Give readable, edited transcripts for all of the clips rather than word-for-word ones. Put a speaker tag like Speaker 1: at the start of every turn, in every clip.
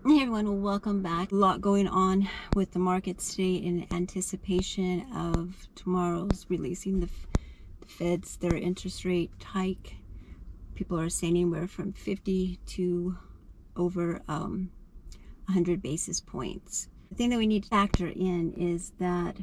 Speaker 1: Hey everyone, well, welcome back. A lot going on with the markets today in anticipation of tomorrow's releasing the Fed's their interest rate hike. People are saying anywhere from 50 to over 100 basis points. The thing that we need to factor in is that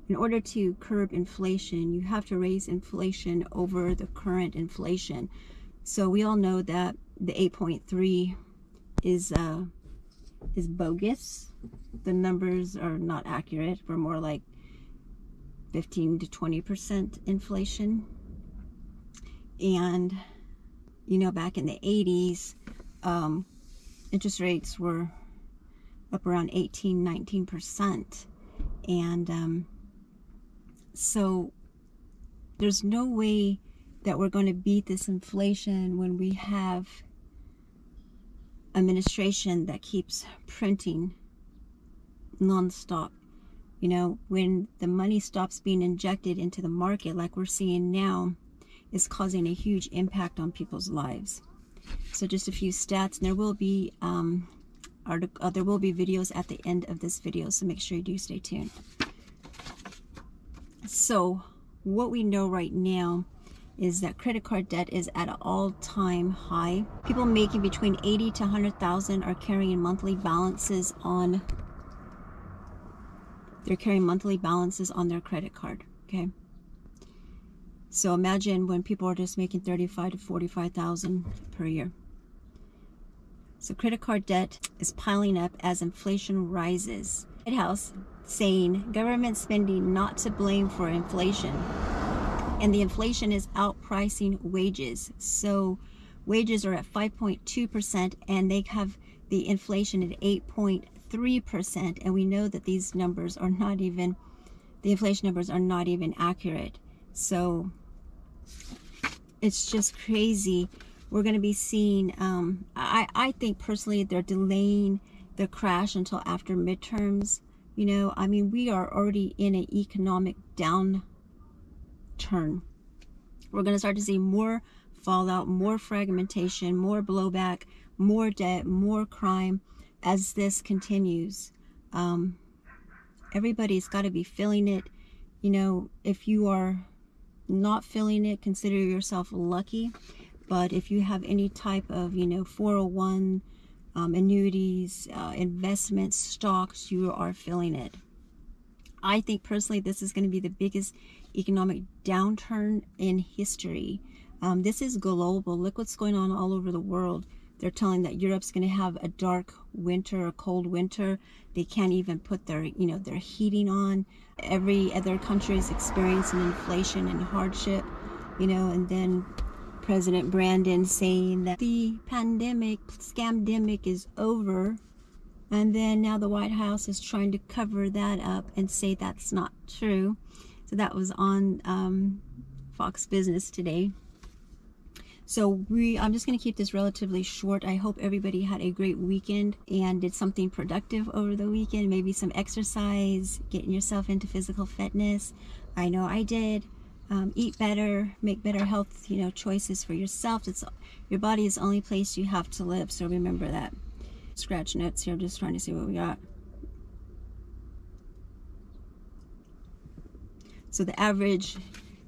Speaker 1: in order to curb inflation, you have to raise inflation over the current inflation. So we all know that the 8.3 is bogus. The numbers are not accurate. We're more like 15 to 20% inflation. And you know, back in the 80s, interest rates were up around 18-19%, and so there's no way that we're going to beat this inflation when we have administration that keeps printing non-stop. You know, when the money stops being injected into the market like we're seeing now, is causing a huge impact on people's lives. So just a few stats, and there will be videos at the end of this video, so make sure you do stay tuned. So what we know right now is that credit card debt is at an all-time high. People making between 80 to 100,000 are carrying monthly balances on. They're carrying monthly balances on their credit card. Okay. So imagine when people are just making 35 to 45,000 per year. So credit card debt is piling up as inflation rises. White House saying government spending not to blame for inflation. And the inflation is outpricing wages. So wages are at 5.2%, and they have the inflation at 8.3%. And we know that these numbers are not even, the inflation numbers are not even accurate. So it's just crazy. We're going to be seeing, I think personally, they're delaying the crash until after midterms. You know, I mean, we are already in an economic downturn. We're going to start to see more fallout, more fragmentation, more blowback, more debt, more crime as this continues. Everybody's got to be feeling it. You know, if you are not feeling it, consider yourself lucky. But if you have any type of, you know, 401 annuities, investments, stocks, you are feeling it. I think personally this is going to be the biggest economic downturn in history. This is global. Look what's going on all over the world. They're telling that Europe's going to have a dark winter, a cold winter. They can't even put their, you know, their heating on. Every other country is experiencing inflation and hardship, you know, and then President Brandon saying that the pandemic, scamdemic is over. And then now the White House is trying to cover that up and say that's not true. So that was on Fox Business today. So I'm just going to keep this relatively short. I hope everybody had a great weekend and did something productive over the weekend. Maybe some exercise, getting yourself into physical fitness. I know I did. Eat better, make better health, you know, choices for yourself. Your body is the only place you have to live. So remember that. Scratch notes here, just trying to see what we got. So the average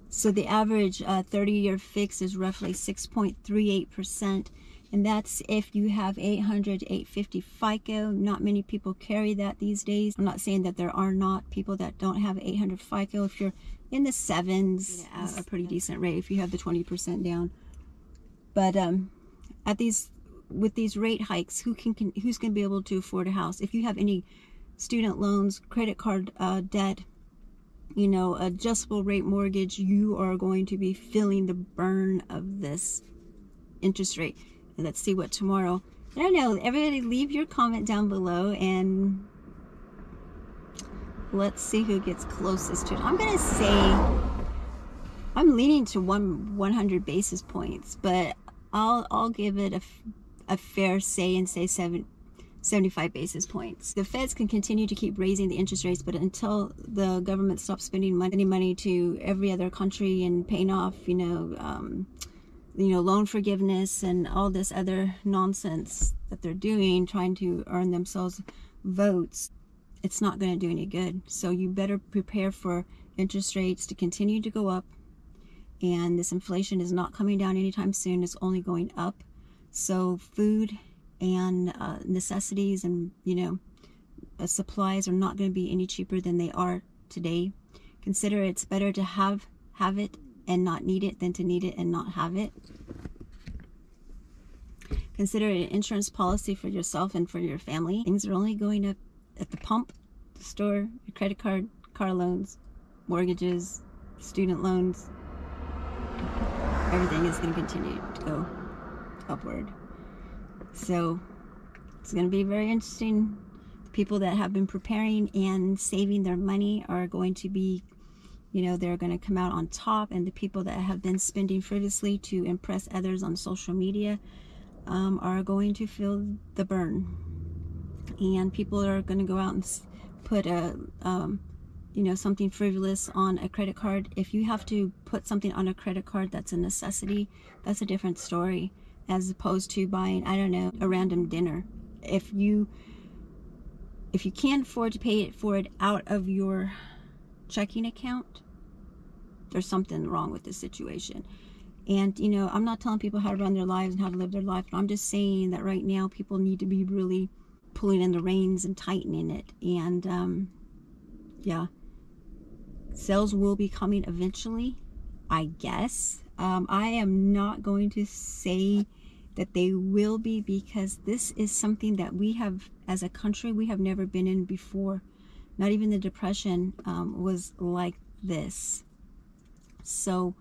Speaker 1: 30-year fix is roughly 6.38%, and that's if you have 800 to 850 FICO. Not many people carry that these days. I'm not saying that there are not people that don't have 800 FICO. If you're in the sevens, a pretty decent rate if you have the 20% down. But with these rate hikes, who's going to be able to afford a house? If you have any student loans, credit card debt, you know, adjustable rate mortgage, you are going to be feeling the burn of this interest rate. And let's see what tomorrow. I don't know. Everybody leave your comment down below and let's see who gets closest to it. I'm going to say I'm leaning to 100 basis points, but I'll give it a fair say and say 75 basis points. The feds can continue to keep raising the interest rates, but until the government stops spending money to every other country and paying off, you know, loan forgiveness and all this other nonsense that they're doing, trying to earn themselves votes, it's not going to do any good. So you better prepare for interest rates to continue to go up, and this inflation is not coming down anytime soon. It's only going up. So food and necessities and supplies are not going to be any cheaper than they are today. Consider it's better to have it and not need it than to need it and not have it. Consider it an insurance policy for yourself and for your family. Things are only going up at the pump, the store, your credit card, car loans, mortgages, student loans. Everything is going to continue to go upward. So it's going to be very interesting. The people that have been preparing and saving their money are going to be, they're going to come out on top, and the people that have been spending frivolously to impress others on social media are going to feel the burn. And people are going to go out and put a something frivolous on a credit card. If you have to put something on a credit card that's a necessity, that's a different story, as opposed to buying, I don't know, a random dinner. If you can't afford to pay for it out of your checking account, there's something wrong with this situation. And I'm not telling people how to run their lives and how to live their life, but I'm just saying that right now people need to be really pulling in the reins and tightening it. And yeah, sales will be coming eventually, I guess. I am not going to say that they will be, because this is something that we have, as a country, we have never been in before. Not even the Depression was like this. So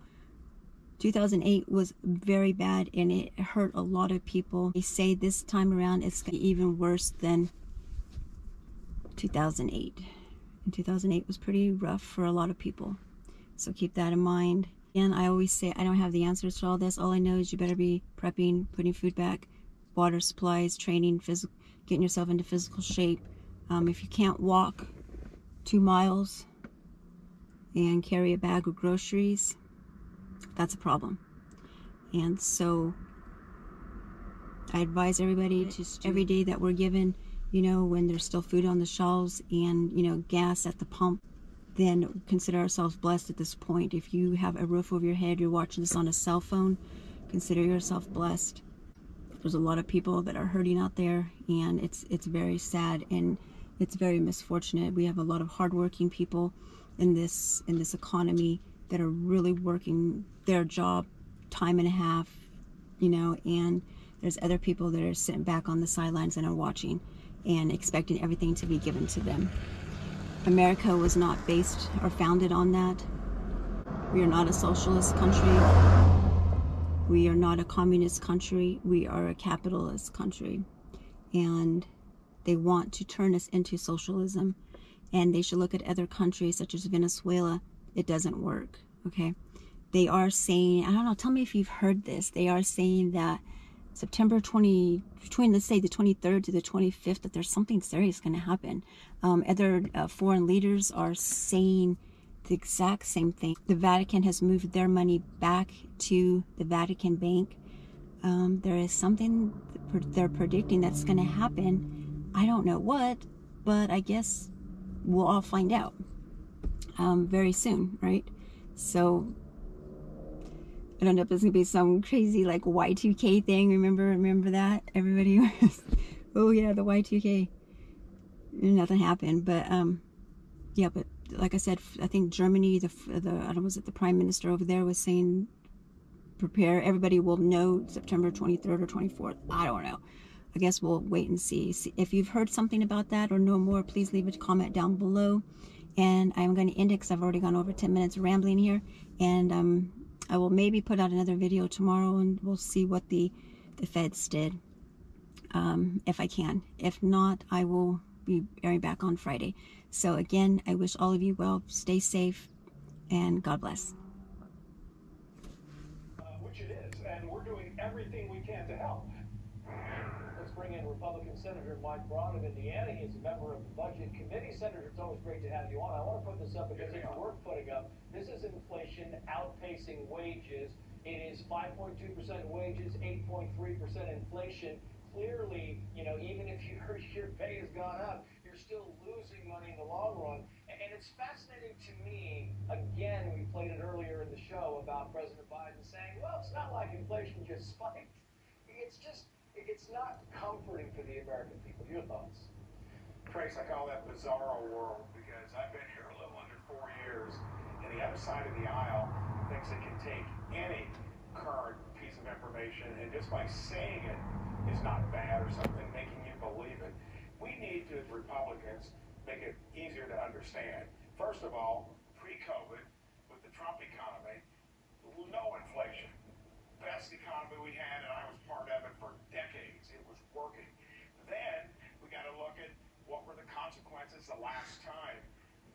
Speaker 1: 2008 was very bad, and it hurt a lot of people. They say this time around it's going to be even worse than 2008. And 2008 was pretty rough for a lot of people. So keep that in mind. And I always say I don't have the answers to all this. All I know is you better be prepping, putting food back, water supplies, training, getting yourself into physical shape. If you can't walk 2 miles and carry a bag of groceries, that's a problem. And so I advise everybody to, every day that we're given, when there's still food on the shelves and gas at the pump, then consider ourselves blessed at this point. If you have a roof over your head, you're watching this on a cell phone, consider yourself blessed. There's a lot of people that are hurting out there, and it's very sad, and it's very misfortunate. We have a lot of hardworking people in this economy that are really working their job time and a half, and there's other people that are sitting back on the sidelines and are watching and expecting everything to be given to them. America was not based or founded on that. We are not a socialist country. We are not a communist country. We are a capitalist country. And they want to turn us into socialism. And they should look at other countries such as Venezuela. It doesn't work, okay? They are saying, I don't know, tell me if you've heard this. They are saying that September 20, between let's say the 23rd to the 25th, that there's something serious going to happen. Other foreign leaders are saying the exact same thing. The Vatican has moved their money back to the Vatican Bank. There is something they're predicting that's going to happen. I don't know what, but I guess we'll all find out very soon, right? So I don't know if it's gonna be some crazy like Y2K thing. Remember that? Everybody was, oh yeah, the Y2K. Nothing happened, but yeah. But like I said, I think Germany, I don't know, was it the prime minister over there was saying, prepare. Everybody will know September 23rd or 24th. I don't know. I guess we'll wait and see. If you've heard something about that or know more, please leave a comment down below. And I'm going to end it because I've already gone over 10 minutes rambling here. And I will maybe put out another video tomorrow, and we'll see what the feds did, if I can. If not, I will be airing back on Friday. So again, I wish all of you well, stay safe, and God bless.
Speaker 2: Which it is, and we're doing everything we can to help. Let's bring in Republican Senator Mike Braun of Indiana. He's a member of the Budget Committee. Senator, it's always great to have you on. I want to put this up because it's worth putting up. This is inflation outpacing wages. It is 5.2% wages, 8.3% inflation. Clearly, you know, even if your pay has gone up, you're still losing money in the long run. And it's fascinating to me, again, we played it earlier in the show about President Biden saying, well, it's not like inflation just spiked. It's not comforting for the American people. Your thoughts?
Speaker 3: Trace, I call that bizarro world because I've been here a little under 4 years, and the other side of the aisle thinks it can take any current piece of information and just by saying it is not bad or something, making you believe it. We need to, as Republicans, make it easier to understand. First of all, pre-COVID, with the Trump economy, no inflation. Best economy we had, and I was part of it for decades. It was working. Then we got to look at what were the consequences the last time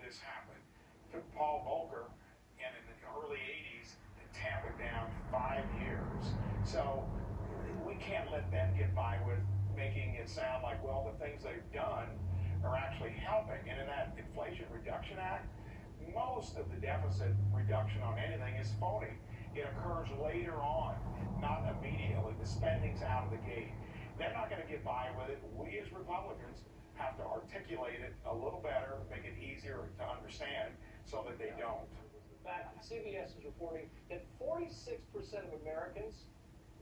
Speaker 3: this happened. Took Paul Volcker and in the early 80s to tamp it down 5 years. So we can't let them get by with making it sound like, well, the things they've done are actually helping. And in that Inflation Reduction Act, most of the deficit reduction on anything is phony. It occurs later on, not immediately. The spending's out of the gate. They're not going to get by with it. We as Republicans have to articulate it a little better, make it easier to understand so that they don't.
Speaker 2: In fact, CBS is reporting that 46% of Americans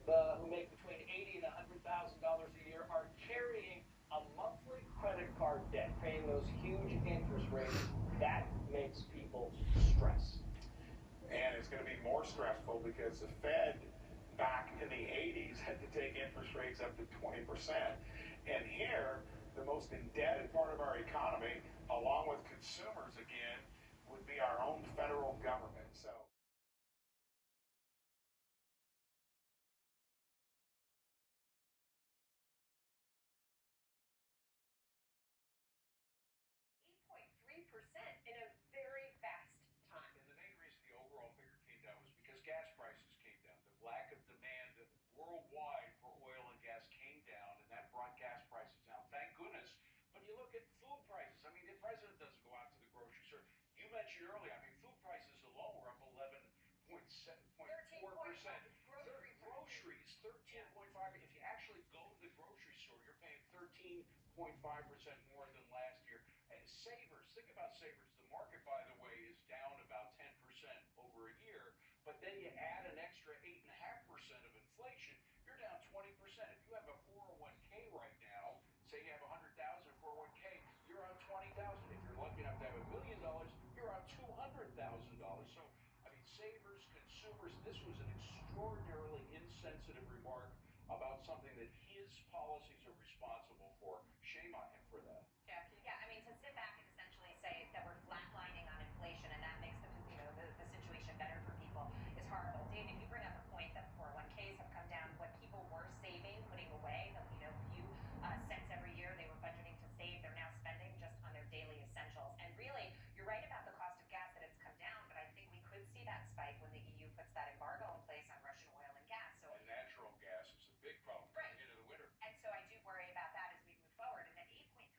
Speaker 2: who make between $80,000 and $100,000 a year are carrying a monthly credit card debt, paying those huge interest rates. That makes people stressed.
Speaker 3: And it's going to be more stressful because the Fed back in the 80s had to take interest rates up to 20%. And here, the most indebted part of our economy, along with consumers again, would be our own federal government. So.
Speaker 4: In a very fast time.
Speaker 5: And the main reason the overall figure came down was because gas prices came down. The lack of demand worldwide for oil and gas came down, and that brought gas prices down. Thank goodness. But you look at food prices. I mean, the president doesn't go out to the grocery store. You mentioned earlier, I mean, food prices alone were up 11.4%. Groceries, 13.5%. If you actually go to the grocery store, you're paying 13.5% more than last year. Savers, think about savers. The market, by the way, is down about 10% over a year, but then you add an extra 8.5% of inflation, you're down 20%. If you have a 401k right now, say you have 100,000 401k, you're on 20,000. If you're lucky enough to have $1 million, you're on $200,000. So, I mean, savers, consumers, this was an extraordinarily insensitive remark about something that his policies are responsible for. Shame on him for that.
Speaker 4: Jackie? Yeah, I mean, to sit back and essentially say that we're flatlining on inflation and that makes the situation better for people is horrible. David, you bring up a point that 401ks have come down. What people were saving, putting away, the few cents every year they were budgeting to save, they're now spending just on their daily essentials. And really, you're right about the cost of gas, that it's come down, but I think we could see that spike when the EU puts that embargo in place on Russian oil and gas. So,
Speaker 5: and natural gas is a big problem
Speaker 4: right
Speaker 5: into the winter.
Speaker 4: And so I do worry about that as we move forward. And at 8.3%,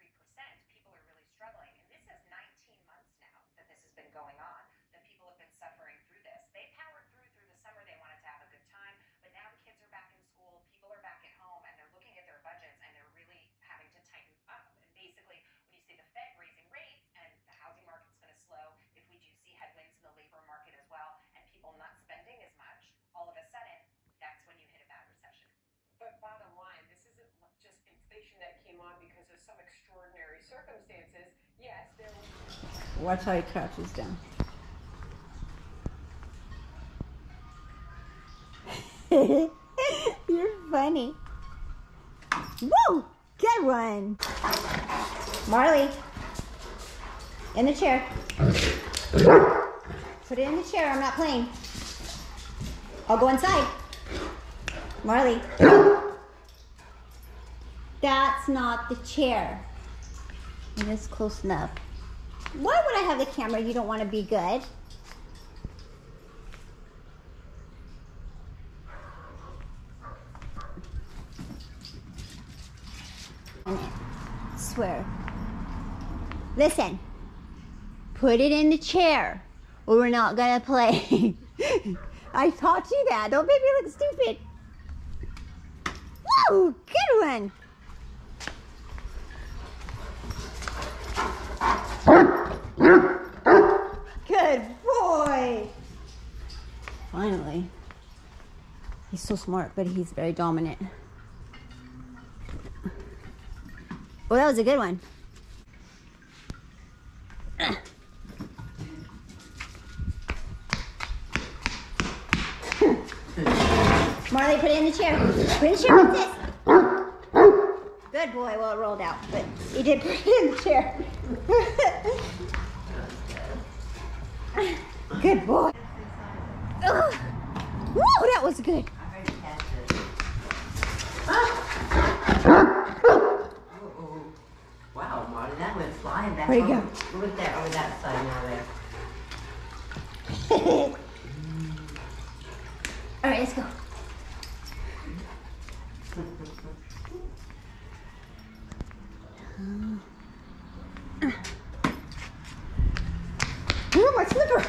Speaker 4: people are really struggling. And this is 19 months now that this has been going on, that people have been suffering through this. They powered through the summer. They wanted to have a good time. But now the kids are back in school. People are back at home. And they're looking at their budgets. And they're really having to tighten up. And basically, when you see the Fed raising rates and the housing market's going to slow, if we do see headwinds in the labor market as well, and people not spending as much, all of a sudden, that's when you hit a bad recession.
Speaker 6: But bottom line, this isn't just inflation that came on because of some extraordinary circumstances. Yes, there was...
Speaker 1: Watch how he crouches down. You're funny. Woo! Good one. Marley. In the chair. Put it in the chair. I'm not playing. I'll go inside. Marley. That's not the chair. And it's close enough. Why would I have the camera? You don't want to be good. Swear. Listen. Put it in the chair or we're not going to play. I taught you that. Don't make me look stupid. Whoa, good one. Good boy. Finally. He's so smart, but he's very dominant. Well, that was a good one. Marley, put it in the chair. Put it in the chair like this. Good boy. Well, it rolled out, but he did put it in the chair. Good boy. Ugh. Woo, that was good.
Speaker 7: Wow, Marley, that went flying back.
Speaker 1: Where'd you go?
Speaker 7: Look there, over that side now there.
Speaker 1: All right, let's go. Ooh, my slipper.